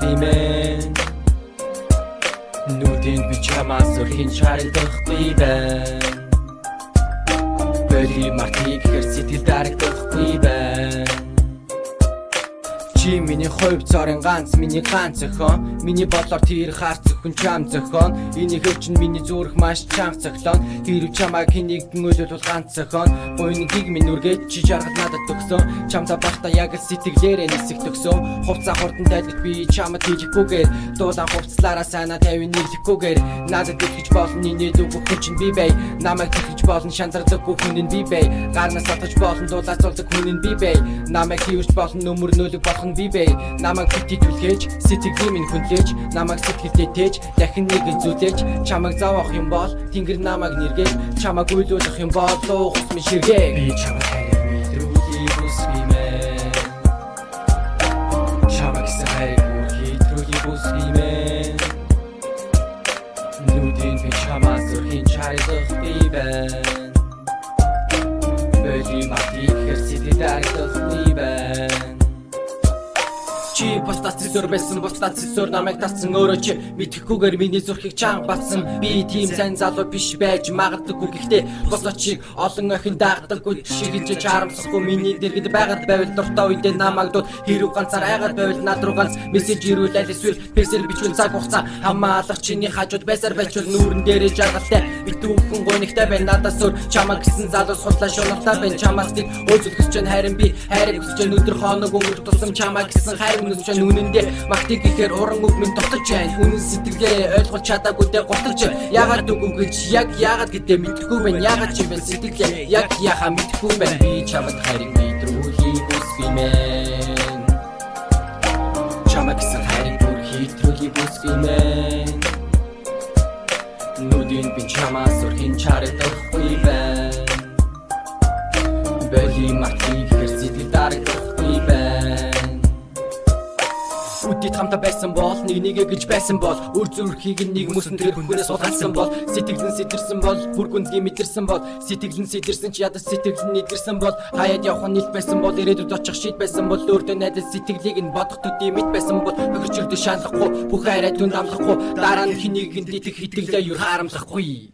busgimэн Нүдэн би чамаас өрхийн шарилдахгүй байна Бөли мартыг хэр сэтгэл дарагдахгүй байна Чи миний хувь зорин ганц, миний ганц зохион Миний бодлоор тэр хаарц зөвхөн чам зохион Энийг өвчин миний зүрх маш чанга цоглон Хэрв чамайг хинэгдэн үйлдэл ганц зохион Гойнгийг минь үргээд чи жаргал надад төгсөн Чамдаа бахта яг л сэтгэлээрээ нисэх төгсөн Хувцаа хурдан тайлгаж би чамд хийлэхгүйгээр Дуулан хувцлаараа сайнаа тавин нийлэхгүйгээр Надад итгэж болно нийт үгөх хүн чинь би бай Намайг итгэж болно шантардаггүй хүн нь би бай Гарнаас татаж болно дуулаацуулдаг хүн нь би бай Намайг хийвч болно нүмер нөлөг болох би бай Намайг битүүлгээж сэтгэлийн минь хүнлээж Намайг сэтгэлдээ тээж дахин нэг зүйлээж Чамайг зовоох юм бол тэнгэр намайг нэргээд Чамайг үйлүүлэх юм бол луух ус минь ширгээ Би чамайг хайр мэдрүүлээ бүсгимэн Чамайг хайр бүхийтрүүлээ бүсгимэн Нүдэн би чамаас өрхийн чайлах би байна Бөли мартыг хэр сэтгэл дарагдах би байна Чи постац зөөр байсан постац зөөр намайг татсан өөрөө чи мэдхгүйгээр миний зүрхийг чанга батсан би тийм сайн залуу биш байж магадгүй гэхдээ босоо чиг олон охин даагдаггүй шигэж чарамсахгүй миний дэргэд байгаад байвал дуртай үедээ намайг дууд хэрэг ганцаар айгаад байвал над руу ганц мессеж ирүүлээд эсвэл фэйсбүүк бичвэл цаг хугацаа хамаалах чиний хажууд байсаар байчвал нүүрэн дээрээ жаргалтай би дүүхэн гонигтай байна надаас өөр чамаа гэсэн залуу судлаа шунагтай байна чамаас нэг өзөлгөж чинь харин би хайрыг хүсэж өдөр хоног өнгөрөх тусам чамаа гэсэн хайр Үнэндээ үнэндээ мартыг ихээр уран үг минь дутаж байна Үнэн сэтгэлээ ойлгож чадаагүй дэ гуталж яагаад үгүй гэж яг яагаад гэдээ мэдэхгүй байна яагаад чи бэ сэтгэлээ яг яхаа мэдэхгүй байна би чамд хайрыг мэдрүүлээ бүсгимэн Чамаа гэсэн хайрыг бүр хийтрүүлээ бүсгимэн Нүдэн би чамаас өрхийн чарагдахгүй байна Бөли мартыг хэр сэтгэл дарагдахгүй байна Үдид хамтаа байсан бол нэг гэж байсан бол үр зүрхийг нэг мөсөн тэр хүнээс суулгасан бол сэтгэлэн сэтэрсэн бол бүр гүндгий мэдэрсэн бол сэтгэлэн сэтэрсэн ч ядаж сэтгэлэн нэгэрсэн бол хаяад явах нийт байсан бол ирээдүйд очих шийд байсан бол өөртөө найдаж сэтгэлийг нь бодох төдий мэд байсан бол хөрчөлдөө шаналхгүй бүх хайраа түн амлахгүй дараа нь хэнийг нь дитэх хитгэлээ юу харамлахгүй